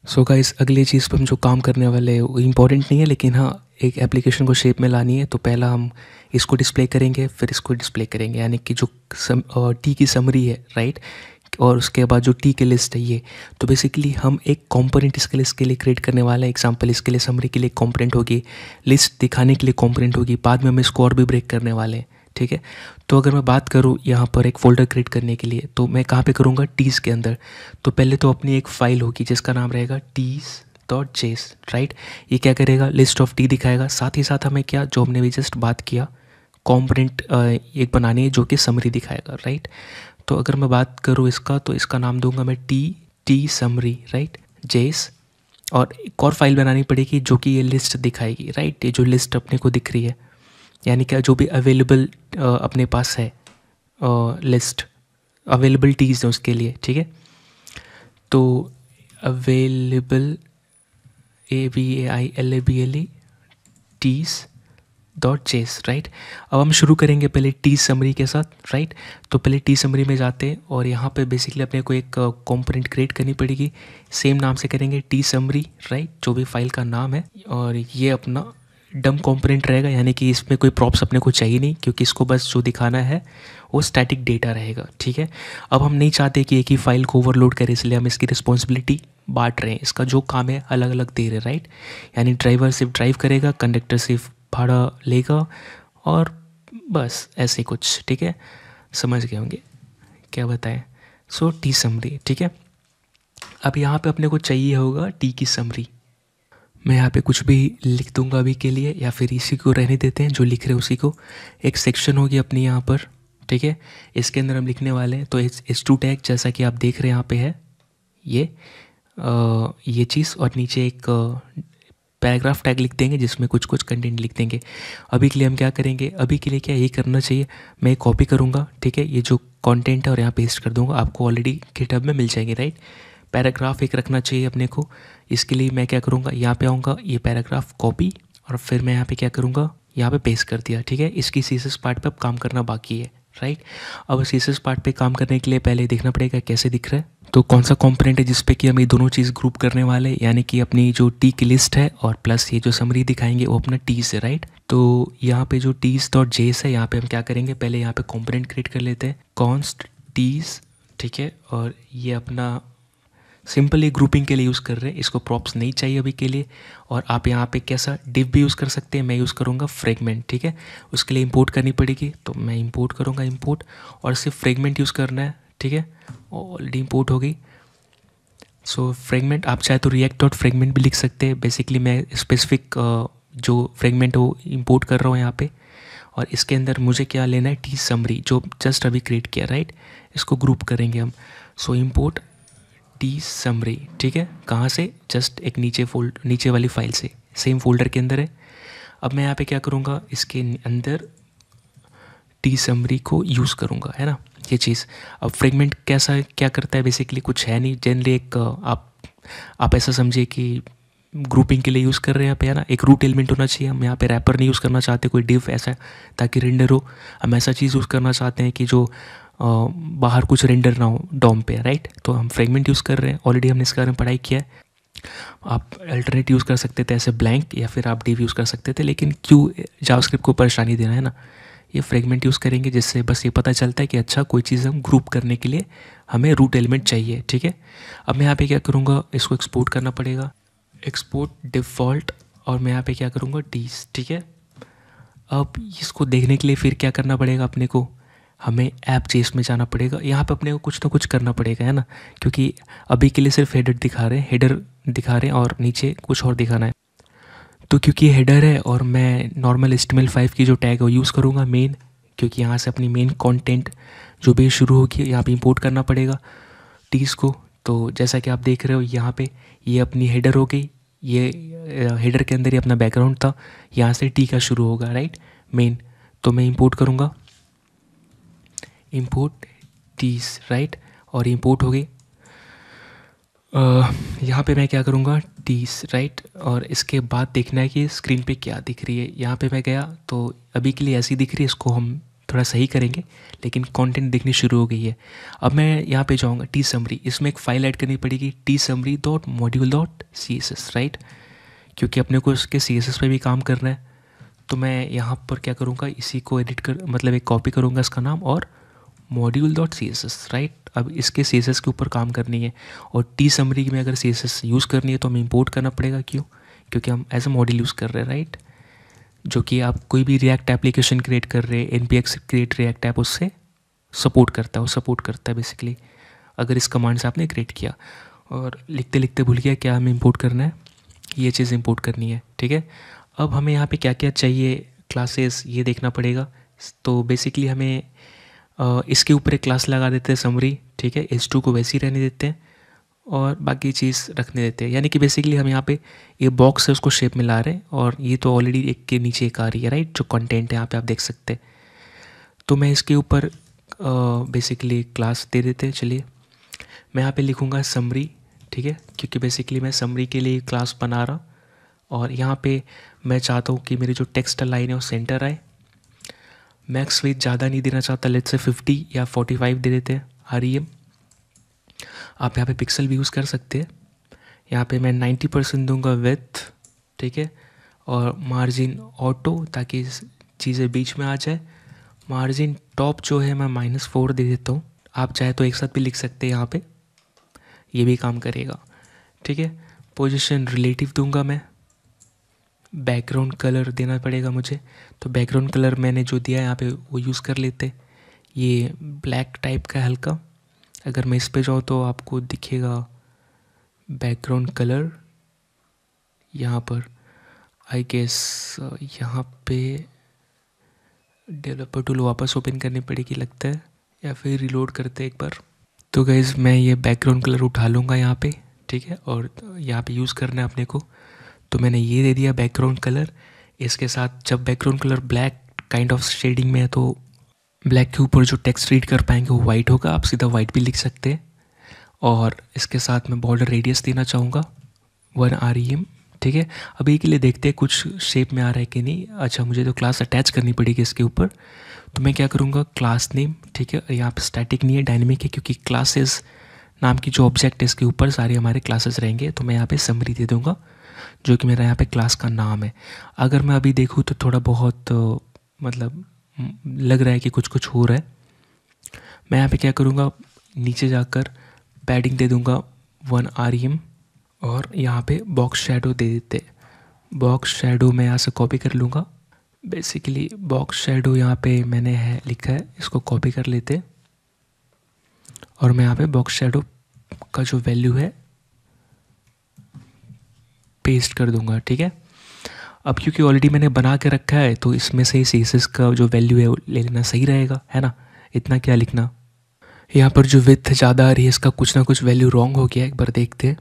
So guys, अगली चीज़ पे हम जो काम करने वाले हैं वो इम्पॉर्टेंट नहीं है, लेकिन हाँ एक एप्लीकेशन को शेप में लानी है। तो पहला हम इसको डिस्प्ले करेंगे, फिर इसको डिस्प्ले करेंगे, यानी कि जो टी की समरी है, राइट, और उसके बाद जो टी की लिस्ट है ये। तो बेसिकली हम एक कंपोनेंट इसके लिए क्रिएट करने वाले हैं। एग्जांपल इसके लिए समरी के लिए कंपोनेंट होगी, लिस्ट दिखाने के लिए कंपोनेंट होगी, बाद में हम इसको और भी ब्रेक करने वाले हैं, ठीक है। तो अगर मैं बात करूँ यहाँ पर एक फ़ोल्डर क्रिएट करने के लिए, तो मैं कहाँ पे करूँगा, टीज़ के अंदर। तो पहले तो अपनी एक फ़ाइल होगी जिसका नाम रहेगा टीज़.js, राइट। ये क्या करेगा, लिस्ट ऑफ टी दिखाएगा। साथ ही साथ हमें क्या, जो हमने भी जस्ट बात किया, कॉम्पोनेंट एक बनानी है जो कि समरी दिखाएगा, राइट। तो अगर मैं बात करूँ इसका, तो इसका नाम दूंगा मैं टी समरी, राइट, जेस। और एक और फाइल बनानी पड़ेगी जो कि ये लिस्ट दिखाएगी, राइट। ये जो लिस्ट अपने को दिख रही है, यानी क्या, जो भी अवेलेबल अपने पास है, लिस्ट अवेलेबलिटीज़ है उसके लिए, ठीक है। तो अवेलेबल AVAILABLE टीज़.js, राइट। अब हम शुरू करेंगे पहले टी समरी के साथ, राइट। तो पहले टी समरी में जाते हैं और यहाँ पे बेसिकली अपने को एक कंपोनेंट क्रिएट करनी पड़ेगी। सेम नाम से करेंगे टी समरी, राइट, जो भी फाइल का नाम है। और ये अपना डम कंपोनेंट रहेगा, यानी कि इसमें कोई प्रॉप्स अपने को चाहिए नहीं, क्योंकि इसको बस जो दिखाना है वो स्टैटिक डेटा रहेगा, ठीक है। अब हम नहीं चाहते कि एक ही फाइल को ओवरलोड करें, इसलिए हम इसकी रिस्पॉन्सिबिलिटी बांट रहे हैं। इसका जो काम है अलग अलग दे रहे हैं, राइट। यानी ड्राइवर सिर्फ ड्राइव करेगा, कंडक्टर सिर्फ भाड़ा लेगा, और बस ऐसे कुछ, ठीक है। समझ गए होंगे क्या बताएं। सो टी समरी, ठीक है। अब यहाँ पे अपने को चाहिए होगा टी की समरी। मैं यहाँ पे कुछ भी लिख दूंगा अभी के लिए, या फिर इसी को रहने देते हैं, जो लिख रहे हैं उसी को। एक सेक्शन होगी अपनी यहाँ पर, ठीक है। इसके अंदर हम लिखने वाले हैं, तो H2 टैग जैसा कि आप देख रहे हैं यहाँ पे है ये चीज़, और नीचे एक पैराग्राफ टैग लिख देंगे जिसमें कुछ कुछ कंटेंट लिख देंगे। अभी के लिए हम क्या करेंगे, अभी के लिए क्या ये करना चाहिए, मैं कॉपी करूँगा, ठीक है, ये जो कंटेंट है, और यहाँ पेस्ट कर दूँगा। आपको ऑलरेडी गिटहब में मिल जाएंगे, राइट। पैराग्राफ एक रखना चाहिए अपने को। इसके लिए मैं क्या करूँगा, यहाँ पे आऊँगा, ये पैराग्राफ कॉपी, और फिर मैं यहाँ पे क्या करूँगा, यहाँ पे पेस्ट कर दिया, ठीक है। इसकी सीएसएस पार्ट पे अब काम करना बाकी है, राइट। अब सीएसएस पार्ट पे काम करने के लिए पहले देखना पड़ेगा कैसे दिख रहा है, तो कौन सा कंपोनेंट है जिसपे कि हम ये दोनों चीज़ ग्रुप करने वाले, यानी कि अपनी जो टी की लिस्ट है और प्लस ये जो समरी दिखाएंगे वो अपना टीज़ है, राइट। तो यहाँ पे जो टीज़.js है, यहाँ पे हम क्या करेंगे, पहले यहाँ पे कंपोनेंट क्रिएट कर लेते हैं, कॉन्स्ट टीज़, ठीक है। और ये अपना सिंपली ग्रुपिंग के लिए यूज़ कर रहे हैं, इसको प्रॉप्स नहीं चाहिए अभी के लिए। और आप यहाँ पे कैसा डिव भी यूज़ कर सकते हैं, मैं यूज़ करूँगा फ्रेगमेंट, ठीक है। उसके लिए इंपोर्ट करनी पड़ेगी, तो मैं इंपोर्ट करूँगा इंपोर्ट, और सिर्फ फ्रेगमेंट यूज़ करना है, ठीक है। ऑलरेडी इंपोर्ट हो गई। सो फ्रेगमेंट आप चाहे तो react.fragment भी लिख सकते हैं। बेसिकली मैं स्पेसिफिक जो फ्रेगमेंट वो इंपोर्ट कर रहा हूँ यहाँ पे, और इसके अंदर मुझे क्या लेना है, टी समरी जो जस्ट अभी क्रिएट किया, राइट। इसको ग्रुप करेंगे हम। सो इंपोर्ट टी समरी, ठीक है। कहाँ से, जस्ट एक नीचे वाली फाइल से, सेम फोल्डर के अंदर है। अब मैं यहाँ पे क्या करूँगा, इसके अंदर टी समरी को यूज़ करूँगा, है ना, ये चीज़। अब फ्रेगमेंट कैसा क्या करता है, बेसिकली कुछ है नहीं, जनरली एक आप ऐसा समझिए कि ग्रुपिंग के लिए यूज़ कर रहे हैं यहाँ पे, है ना। एक रूट एलिमेंट होना चाहिए, हम यहाँ पे रैपर नहीं यूज़ करना चाहते, कोई डिव ऐसा, ताकि रेंडर हो। हम ऐसा चीज़ यूज़ करना चाहते हैं कि जो बाहर कुछ रेंडर ना हो डॉम पे, राइट। तो हम फ्रेगमेंट यूज़ कर रहे हैं, ऑलरेडी हमने इसके बारे में पढ़ाई किया है। आप अल्टरनेट यूज़ कर सकते थे ऐसे ब्लैंक, या फिर आप डिव यूज़ कर सकते थे, लेकिन क्यों जावास्क्रिप्ट को परेशानी देना, है ना। ये फ्रेगमेंट यूज़ करेंगे, जिससे बस ये पता चलता है कि अच्छा कोई चीज़ हम ग्रुप करने के लिए हमें रूट एलिमेंट चाहिए, ठीक है। अब मैं यहाँ पे क्या करूँगा, इसको एक्सपोर्ट करना पड़ेगा, एक्सपोर्ट डिफ़ॉल्ट, और मैं यहाँ पे क्या करूँगा, टीज़, ठीक है। अब इसको देखने के लिए फिर क्या करना पड़ेगा अपने को, हमें ऐप जेस में जाना पड़ेगा। यहाँ पे अपने को कुछ ना कुछ करना पड़ेगा, है ना, क्योंकि अभी के लिए सिर्फ हेडर दिखा रहे हैं और नीचे कुछ और दिखाना है। तो क्योंकि हेडर है, और मैं नॉर्मल HTML5 की जो टैग है वो यूज़ करूँगा मेन, क्योंकि यहाँ से अपनी मेन कंटेंट जो भी शुरू होगी यहाँ पे इंपोर्ट करना पड़ेगा टीज़ को। तो जैसा कि आप देख रहे हो यहाँ पे ये अपनी हेडर हो गई, ये हेडर के अंदर ही अपना बैकग्राउंड था, यहाँ से टी का शुरू होगा, राइट, मेन। तो मैं इंपोर्ट करूँगा, इंपोर्ट टीज़, राइट, और इंपोर्ट हो गई। यहाँ पे मैं क्या करूँगा, टीज़, राइट, और इसके बाद देखना है कि स्क्रीन पे क्या दिख रही है। यहाँ पे मैं गया तो अभी के लिए ऐसी दिख रही है, इसको हम थोड़ा सही करेंगे, लेकिन कंटेंट दिखनी शुरू हो गई है। अब मैं यहाँ पे जाऊँगा टी समरी, इसमें एक फ़ाइल ऐड करनी पड़ेगी tsumry.module.css, राइट, क्योंकि अपने को इसके CSS पे भी काम करना है। तो मैं यहाँ पर क्या करूँगा, इसी को एडिट कर मतलब एक कॉपी करूँगा इसका नाम और module.css, राइट। अब इसके CSS के ऊपर काम करनी है और टी समरी में अगर CSS यूज़ करनी है तो हमें इंपोर्ट करना पड़ेगा। क्यों? क्योंकि हम एज ए मॉड्यूल यूज़ कर रहे हैं, राइट, जो कि आप कोई भी रिएक्ट एप्लीकेशन क्रिएट कर रहे हैं, npx क्रिएट रिएक्ट ऐप उससे सपोर्ट करता है, वो सपोर्ट करता है बेसिकली अगर इस कमांड से आपने क्रिएट किया। और लिखते लिखते भूल गया क्या हमें इंपोर्ट करना है, ये चीज़ इंपोर्ट करनी है, ठीक है। अब हमें यहाँ पे क्या क्या चाहिए, क्लासेस, ये देखना पड़ेगा। तो बेसिकली हमें इसके ऊपर एक क्लास लगा देते हैं समरी, ठीक है, h2 को वैसे ही रहने देते हैं और बाकी चीज़ रखने देते हैं। यानी कि बेसिकली हम यहाँ पे ये बॉक्स है उसको शेप में ला रहे हैं और ये तो ऑलरेडी एक के नीचे एक आ रही है, राइट, जो कंटेंट है यहाँ पे आप देख सकते हैं। तो मैं इसके ऊपर बेसिकली क्लास दे देते हैं। चलिए मैं यहाँ पे लिखूँगा समरी, ठीक है, क्योंकि बेसिकली मैं समरी के लिए क्लास बना रहा और यहाँ पे मैं चाहता हूँ कि मेरी जो टेक्स्ट लाइन है वो सेंटर आए। मैक्स विड्थ ज़्यादा नहीं देना चाहता, लेट्स से 50 या 45 दे देते हैं REM। आप यहाँ पे पिक्सल भी यूज़ कर सकते हैं। यहाँ पे मैं 90% दूंगा विड्थ, ठीक है, और मार्जिन ऑटो ताकि चीज़ें बीच में आ जाए। मार्जिन टॉप जो है मैं -4 दे देता हूँ, आप चाहे तो एक साथ भी लिख सकते हैं यहाँ पे, ये भी काम करेगा, ठीक है। पोजीशन रिलेटिव दूंगा मैं। बैकग्राउंड कलर देना पड़ेगा मुझे, तो बैकग्राउंड कलर मैंने जो दिया है यहाँ पे वो यूज़ कर लेते। ये ब्लैक टाइप का हल्का, अगर मैं इस पे जाऊँ तो आपको दिखेगा बैकग्राउंड कलर यहाँ पर, आई गेस यहाँ पे डेवलपर टूल वापस ओपन करनी पड़ेगी लगता है, या फिर रिलोड करते एक बार। तो गाइस मैं ये बैकग्राउंड कलर उठा लूँगा यहाँ पे, ठीक है, और यहाँ पे यूज़ करना है अपने को। तो मैंने ये दे दिया बैकग्राउंड कलर। इसके साथ जब background colour black kind of shading में है तो ब्लैक के ऊपर जो टेक्स्ट रीड कर पाएंगे वो वाइट होगा, आप सीधा वाइट भी लिख सकते हैं। और इसके साथ मैं बॉर्डर रेडियस देना चाहूँगा 1 REM, ठीक है। अभी के लिए देखते हैं कुछ शेप में आ रहा है कि नहीं। अच्छा, मुझे तो क्लास अटैच करनी पड़ेगी इसके ऊपर, तो मैं क्या करूँगा, क्लास नेम, ठीक है, यहाँ पे स्टैटिक नहीं है डायनेमिक है, क्योंकि क्लासेस नाम की जो ऑब्जेक्ट है इसके ऊपर सारे हमारे क्लासेस रहेंगे। तो मैं यहाँ पे समरी दे दूँगा जो कि मेरा यहाँ पे क्लास का नाम है। अगर मैं अभी देखूँ तो थोड़ा बहुत मतलब लग रहा है कि कुछ कुछ हो रहा है। मैं यहाँ पे क्या करूँगा, नीचे जाकर पैडिंग दे दूँगा 1 REM और यहाँ पे बॉक्स शैडो दे देते। बॉक्स शैडो मैं यहाँ से कॉपी कर लूँगा। बेसिकली बॉक्स शैडो यहाँ पे मैंने है लिखा है, इसको कॉपी कर लेते और मैं यहाँ पे बॉक्स शैडो का जो वैल्यू है पेस्ट कर दूँगा, ठीक है। अब क्योंकि ऑलरेडी मैंने बना के रखा है तो इसमें से CSS का जो वैल्यू है वो ले लेना सही रहेगा, है ना, इतना क्या लिखना। यहाँ पर जो विड्थ ज़्यादा आ रही है इसका कुछ ना कुछ वैल्यू रॉन्ग हो गया, एक बार देखते हैं।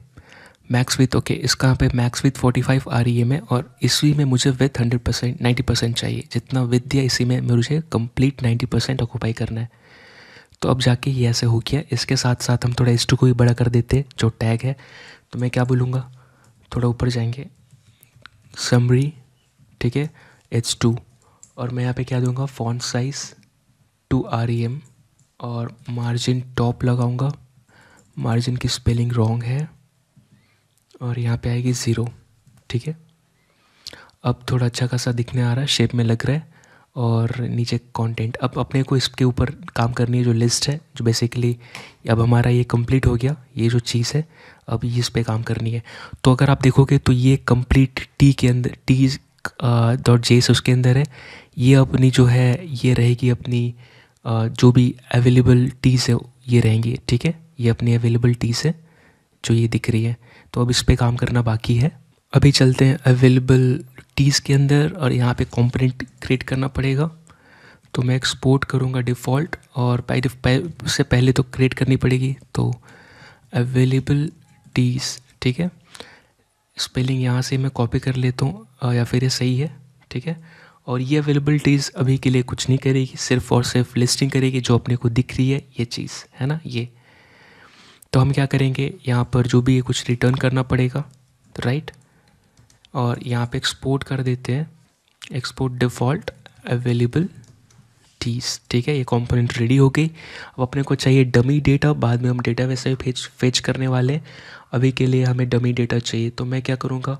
मैक्स विड्थ ओके, इसका यहाँ पे मैक्स विड्थ 45 REM है और इसी में मुझे विड्थ 100% 90% चाहिए। जितना विड्थ दिया इसी में मुझे कंप्लीट 90% ऑक्यूपाई करना है। तो अब जाके ये ऐसे हो गया। इसके साथ साथ हम थोड़ा h2 को भी बड़ा कर देते जो टैग है। तो मैं क्या बोलूँगा, थोड़ा ऊपर जाएंगे, समरी, ठीक है, h2, और मैं यहाँ पे क्या दूंगा, फॉन्ट साइज 2 REM और मार्जिन टॉप लगाऊंगा। मार्जिन की स्पेलिंग रॉन्ग है और यहाँ पे आएगी 0, ठीक है। अब थोड़ा अच्छा खासा दिखने आ रहा है, शेप में लग रहा है। और नीचे कंटेंट, अब अपने को इसके ऊपर काम करनी है, जो लिस्ट है, जो बेसिकली अब हमारा ये कंप्लीट हो गया, ये जो चीज़ है अब ये इस पे काम करनी है। तो अगर आप देखोगे तो ये कंप्लीट टी के अंदर t.js उसके अंदर है। ये अपनी जो है ये रहेगी अपनी जो भी अवेलेबल टीज़ है ये रहेंगी, ठीक है। ये अपनी अवेलेबल टीज़ है जो ये दिख रही है। तो अब इस पे काम करना बाकी है। अभी चलते हैं अवेलेबल टीज़ के अंदर और यहाँ पे कंपोनेंट क्रिएट करना पड़ेगा। तो मैं एक्सपोर्ट करूँगा डिफ़ॉल्ट और उससे पहले तो क्रिएट करनी पड़ेगी। तो अवेलेबल टीज़, ठीक है, स्पेलिंग यहाँ से मैं कॉपी कर लेता हूँ या फिर ये सही है, ठीक है। और ये अवेलेबिलिटीज़ अभी के लिए कुछ नहीं करेगी, सिर्फ और सिर्फ लिस्टिंग करेगी जो अपने को दिख रही है ये चीज़, है ना, ये। तो हम क्या करेंगे, यहाँ पर जो भी है कुछ रिटर्न करना पड़ेगा, तो राइट, और यहाँ पे एक्सपोर्ट कर देते हैं, एक्सपोर्ट डिफ़ॉल्ट अवेलेबल टीज, ठीक है। ये कंपोनेंट रेडी हो गई। अब अपने को चाहिए डमी डेटा, बाद में हम डेटा वैसे भी फेच करने वाले हैं। अभी के लिए हमें डमी डेटा चाहिए, तो मैं क्या करूँगा,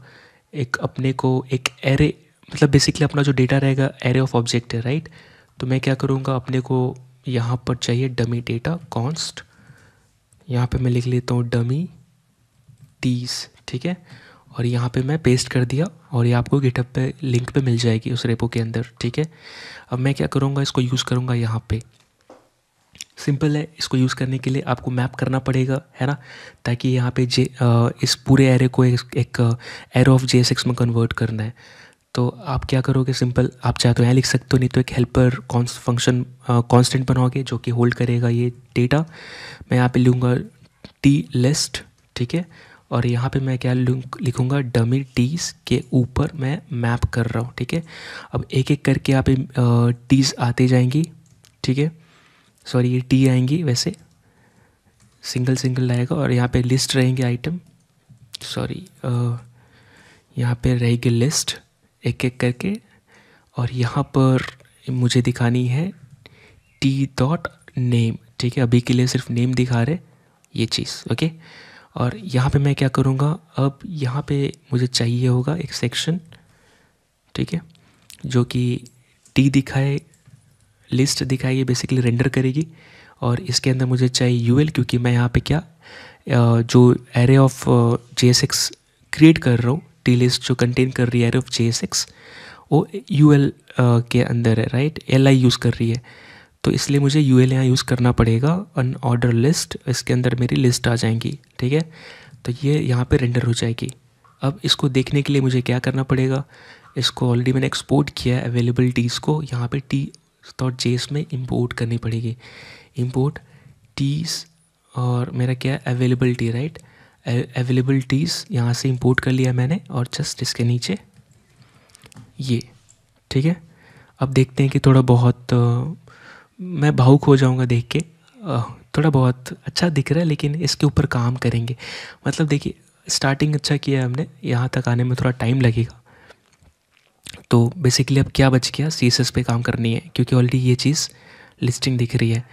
एक अपने को एक एरे, मतलब बेसिकली अपना जो डेटा रहेगा एरे ऑफ ऑब्जेक्ट है, राइट। तो मैं क्या करूँगा, अपने को यहाँ पर चाहिए डमी डेटा कॉन्स्ट, यहाँ पे मैं लिख लेता हूँ डमी टीज, ठीक है। और यहाँ पे मैं पेस्ट कर दिया और ये आपको गिटहब पे लिंक पे मिल जाएगी उस रेपो के अंदर, ठीक है। अब मैं क्या करूँगा, इसको यूज़ करूँगा यहाँ पे। सिंपल है, इसको यूज़ करने के लिए आपको मैप करना पड़ेगा, है ना, ताकि यहाँ पे इस पूरे एरे को एक एरे ऑफ JSX में कन्वर्ट करना है। तो आप क्या करोगे, सिंपल, आप चाहे तो यहाँ लिख सकते हो, नहीं तो एक हेल्पर फंक्शन कांस्टेंट बनाओगे जो कि होल्ड करेगा ये डेटा। मैं यहाँ पे लूँगा टी लिस्ट, ठीक है। और यहाँ पे मैं क्या लिखूँगा, डमी टीज़ के ऊपर मैं मैप कर रहा हूँ, ठीक है। अब एक एक करके यहाँ पे टीज़ आते जाएंगी, ठीक है। सॉरी, ये टी आएंगी, वैसे सिंगल सिंगल आएगा। और यहाँ पे लिस्ट रहेंगे आइटम, सॉरी, यहाँ पे रहेगी लिस्ट एक एक करके। और यहाँ पर मुझे दिखानी है टी डॉट नेम, ठीक है। अभी के लिए सिर्फ नेम दिखा रहे ये चीज़, ओके। और यहाँ पे मैं क्या करूँगा, अब यहाँ पे मुझे चाहिए होगा एक सेक्शन, ठीक है, जो कि टी दिखाए, लिस्ट दिखाएगी, बेसिकली रेंडर करेगी। और इसके अंदर मुझे चाहिए UL, क्योंकि मैं यहाँ पे क्या जो एरे ऑफ JSX क्रिएट कर रहा हूँ, टी लिस्ट जो कंटेन कर रही है एरे ऑफ JSX, वो UL के अंदर है, राइट। LI यूज़ कर रही है, तो इसलिए मुझे UL यहाँ यूज़ करना पड़ेगा। अनऑर्डर लिस्ट, इसके अंदर मेरी लिस्ट आ जाएंगी, ठीक है। तो ये यहाँ पे रेंडर हो जाएगी। अब इसको देखने के लिए मुझे क्या करना पड़ेगा, इसको ऑलरेडी मैंने एक्सपोर्ट किया है अवेलेबलिटीज़ को, यहाँ पे t.js में इंपोर्ट करनी पड़ेगी। इंपोर्ट टीज़ और मेरा क्या है अवेलेबलिटी, राइट। अवेलेबलिटीज़ यहाँ से इंपोर्ट कर लिया मैंने, और जस्ट इसके नीचे ये, ठीक है। अब देखते हैं कि थोड़ा बहुत मैं भावुक हो जाऊंगा देख के, थोड़ा बहुत अच्छा दिख रहा है, लेकिन इसके ऊपर काम करेंगे। मतलब देखिए, स्टार्टिंग अच्छा किया है हमने, यहाँ तक आने में थोड़ा टाइम लगेगा। तो बेसिकली अब क्या बच गया, CSS पे काम करनी है, क्योंकि ऑलरेडी ये चीज़ लिस्टिंग दिख रही है।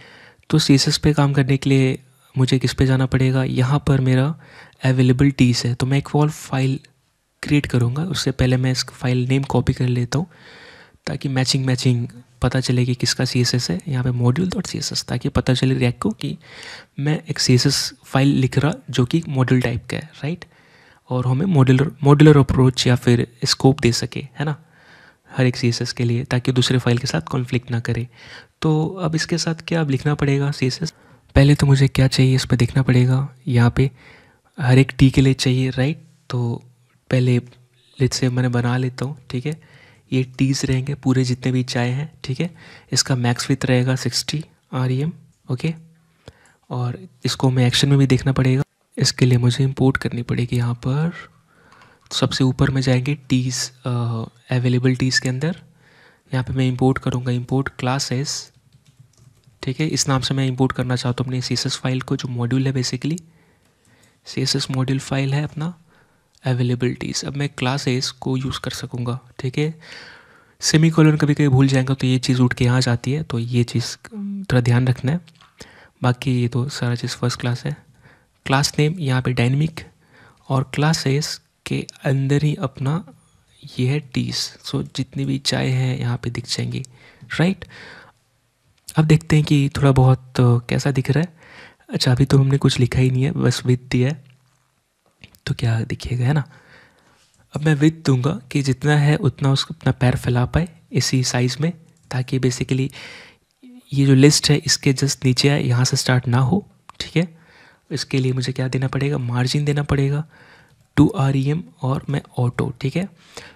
तो CSS पे काम करने के लिए मुझे किस पे जाना पड़ेगा, यहाँ पर मेरा अवेलेबलिटीज़ है, तो मैं एक वॉल फाइल क्रिएट करूँगा। उससे पहले मैं इस फाइल नेम कॉपी कर लेता हूँ, ताकि मैचिंग पता चले कि किसका CSS है। यहाँ पे module.css, ताकि पता चले रिएक्ट को कि मैं एक CSS फाइल लिख रहा जो कि मॉड्यूल टाइप का है, राइट। और हमें मॉड्यूलर अप्रोच या फिर स्कोप दे सके, है ना, हर एक CSS के लिए, ताकि दूसरे फाइल के साथ कॉन्फ्लिक्ट ना करे। तो अब इसके साथ क्या अब लिखना पड़ेगा CSS, पहले तो मुझे क्या चाहिए इस पर देखना पड़ेगा। यहाँ पे हर एक टी के लिए चाहिए, राइट। तो पहले लेट्स से मैंने बना लेता हूँ, ठीक है। ये टीज़ रहेंगे पूरे जितने भी चाहे हैं, ठीक है। इसका मैक्स विथ रहेगा 60 REM, ओके। और इसको हमें एक्शन में भी देखना पड़ेगा। इसके लिए मुझे इंपोर्ट करनी पड़ेगी, यहाँ पर सबसे ऊपर में जाएंगे टीज़, अवेलेबल टीज़ के अंदर। यहाँ पे मैं इंपोर्ट करूँगा, इंपोर्ट क्लासेस, ठीक है। इस नाम से मैं इंपोर्ट करना चाहता हूँ अपनी CSS फाइल को, जो मॉड्यूल है, बेसिकली CSS मॉड्यूल फाइल है अपना अवेलेबलिटीज़। अब मैं क्लासेस को यूज़ कर सकूँगा, ठीक है। सेमीकोलन कभी कभी भूल जाएंगे तो ये चीज़ उठ के यहाँ जाती है, तो ये चीज़ थोड़ा ध्यान रखना है। बाकी ये तो सारा चीज़ फर्स्ट क्लास है। क्लास नेम यहाँ पे डायनेमिक, और क्लासेस के अंदर ही अपना ये है टीज़। सो जितनी भी चाहे हैं यहाँ पे दिख जाएंगी, राइट। अब देखते हैं कि थोड़ा बहुत कैसा दिख रहा है। अच्छा, अभी तो हमने कुछ लिखा ही नहीं है, बस विथ दिया है, तो क्या दिखेगा, है ना। अब मैं विथ दूंगा कि जितना है उतना उसको अपना पैर फैला पाए इसी साइज़ में, ताकि बेसिकली ये जो लिस्ट है इसके जस्ट नीचे आए, यहाँ से स्टार्ट ना हो, ठीक है। इसके लिए मुझे क्या देना पड़ेगा, मार्जिन देना पड़ेगा 2 REM, और मैं ऑटो, ठीक है।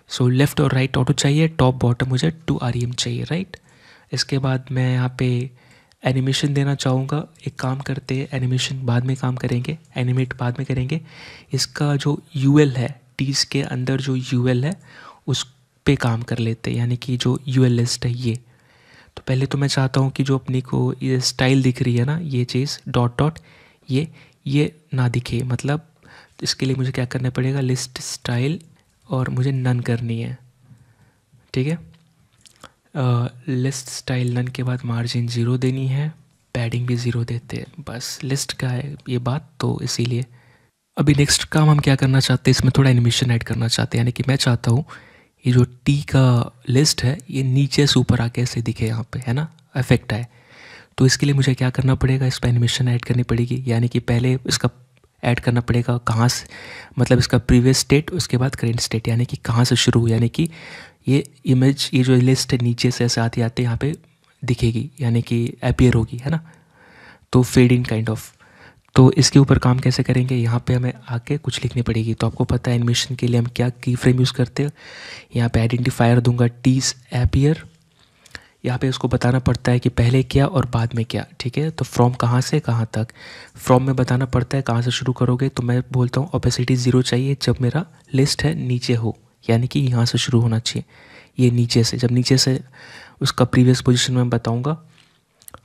सो लेफ़्ट और राइट ऑटो चाहिए, टॉप बॉटम मुझे 2 REM चाहिए, राइट। इसके बाद मैं यहाँ पे एनिमेशन देना चाहूँगा। एक काम करते हैं, एनिमेशन बाद में काम करेंगे, एनिमेट बाद में करेंगे। इसका जो UL है, टीज़ के अंदर जो UL है उस पे काम कर लेते हैं, यानी कि जो UL लिस्ट है ये। तो पहले तो मैं चाहता हूँ कि जो अपनी को ये स्टाइल दिख रही है ना, ये चीज़ डॉट डॉट ये ना दिखे। मतलब इसके लिए मुझे क्या करना पड़ेगा, लिस्ट स्टाइल, और मुझे नन करनी है, ठीक है। लिस्ट स्टाइल नन के बाद मार्जिन 0 देनी है, पैडिंग भी 0 देते हैं, बस लिस्ट का है ये बात, तो इसीलिए अभी नेक्स्ट काम हम क्या करना चाहते हैं, इसमें थोड़ा एनिमेशन ऐड करना चाहते हैं। यानी कि मैं चाहता हूँ ये जो टी का लिस्ट है ये नीचे से ऊपर आके ऐसे दिखे यहाँ पे, है ना, इफेक्ट आए। तो इसके लिए मुझे क्या करना पड़ेगा, इस पर एनिमेशन ऐड करनी पड़ेगी। यानी कि पहले इसका ऐड करना पड़ेगा कहाँ से, मतलब इसका प्रीवियस स्टेट, उसके बाद करेंट स्टेट, यानी कि कहाँ से शुरू हो। यानी कि ये इमेज, ये जो लिस्ट है नीचे से ऐसे आते आते यहाँ पे दिखेगी, यानी कि अपीयर होगी, है ना, तो फेड इन काइंड ऑफ। तो इसके ऊपर काम कैसे करेंगे, यहाँ पे हमें आके कुछ लिखनी पड़ेगी। तो आपको पता है एनिमेशन के लिए हम क्या की फ्रेम यूज़ करते हैं। यहाँ पे आइडेंटिफायर दूंगा टीज अपीयर। यहाँ पे उसको बताना पड़ता है कि पहले क्या और बाद में क्या, ठीक है। तो फ्रॉम कहाँ से कहाँ तक, फ्रॉम में बताना पड़ता है कहाँ से शुरू करोगे। तो मैं बोलता हूँ ओपेसिटी 0 चाहिए जब मेरा लिस्ट है नीचे हो, यानी कि यहाँ से शुरू होना चाहिए, ये नीचे से। जब नीचे से उसका प्रीवियस पोजीशन में बताऊँगा,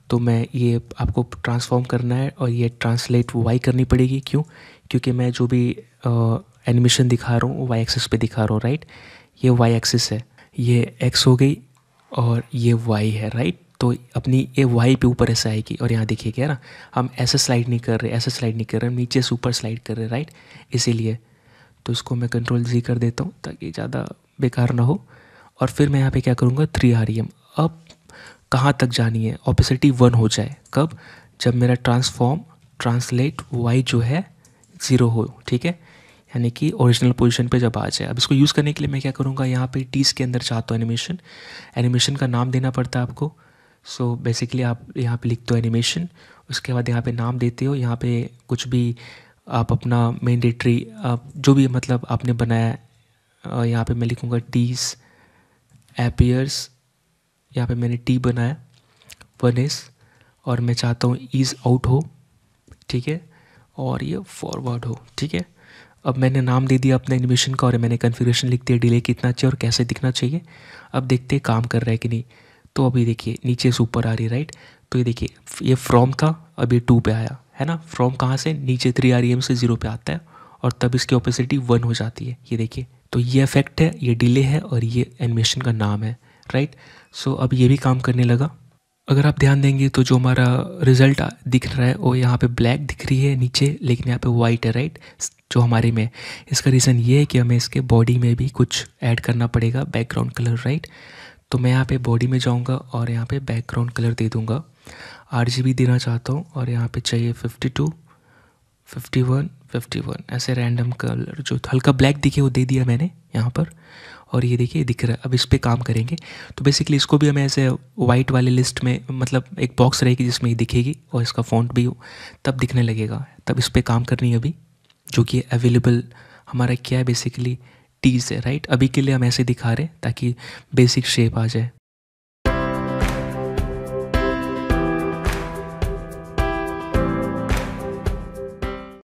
तो मैं ये आपको ट्रांसफॉर्म करना है और ये ट्रांसलेट वाई करनी पड़ेगी। क्यों, क्योंकि मैं जो भी एनिमेशन दिखा रहा हूँ वो वाई एक्सिस पे दिखा रहा हूँ, राइट। ये वाई एक्सिस है, ये एक्स हो गई और ये वाई है, राइट। तो अपनी ये वाई पे ऊपर ऐसे आएगी और यहाँ देखिए क्या ना, हम ऐसे स्लाइड नहीं कर रहे, ऐसे स्लाइड नहीं कर रहे, हम नीचे से ऊपर स्लाइड कर रहे, राइट। इसीलिए तो इसको मैं कंट्रोल जी कर देता हूँ ताकि ज़्यादा बेकार ना हो। और फिर मैं यहाँ पे क्या करूँगा, 3 REM। अब कहाँ तक जानी है, ओपेसिटी 1 हो जाए कब, जब मेरा ट्रांसलेट वाई जो है 0 हो, ठीक है, यानी कि ओरिजिनल पोजीशन पे जब आ जाए। अब इसको यूज़ करने के लिए मैं क्या करूँगा, यहाँ पे टीज़ के अंदर चाहता हूँ एनिमेशन का नाम देना पड़ता है आपको। सो बेसिकली आप यहाँ पे लिखते हो एनिमेशन, उसके बाद यहाँ पे नाम देते हो। यहाँ पे कुछ भी आप अपना मैंडेटरी, आप जो भी मतलब आपने बनाया है, यहाँ पे मैं लिखूँगा टीज़ अपीयर्स। यहाँ पे मैंने टी बनाया, 1 इज़, और मैं चाहता हूँ ईज़ आउट हो, ठीक है, और ये फॉरवर्ड हो, ठीक है। अब मैंने नाम दे दिया अपने एनिमेशन का और मैंने कन्फिगरेशन लिख दिया, डिले कितना चाहिए और कैसे दिखना चाहिए। अब देखते हैं काम कर रहा है कि नहीं। तो अभी देखिए नीचे से ऊपर आ रही, राइट। तो ये देखिए ये फ्रॉम था, अब ये 2 पे आया, है ना। फ्रॉम कहाँ से, नीचे 3 REM से 0 पे आता है और तब इसकी ओपेसिटी 1 हो जाती है, ये देखिए। तो ये इफेक्ट है, ये डिले है और ये एनिमेशन का नाम है, राइट। सो अब ये भी काम करने लगा। अगर आप ध्यान देंगे तो जो हमारा रिजल्ट दिख रहा है वो यहाँ पे ब्लैक दिख रही है नीचे, लेकिन यहाँ पे वाइट है, राइट, जो हमारे में। इसका रीज़न ये है कि हमें इसके बॉडी में भी कुछ ऐड करना पड़ेगा, बैकग्राउंड कलर, राइट। तो मैं यहाँ पे बॉडी में जाऊँगा और यहाँ पे बैकग्राउंड कलर दे दूँगा, RGB देना चाहता हूँ। और यहाँ पे चाहिए 52, 51, 51, ऐसे रैंडम कलर जो हल्का ब्लैक दिखे वो दे दिया मैंने यहाँ पर। और ये देखिए दिख रहा है। अब इस पर काम करेंगे। तो बेसिकली इसको भी हमें ऐसे वाइट वाले लिस्ट में, मतलब एक बॉक्स रहेगी जिसमें ये दिखेगी और इसका फ़ॉन्ट भी हो, तब दिखने लगेगा। तब इस पर काम करनी है अभी, जो कि अवेलेबल हमारा क्या है, बेसिकली टीज़ है, राइट। अभी के लिए हम ऐसे दिखा रहे हैं ताकि बेसिक शेप आ जाए।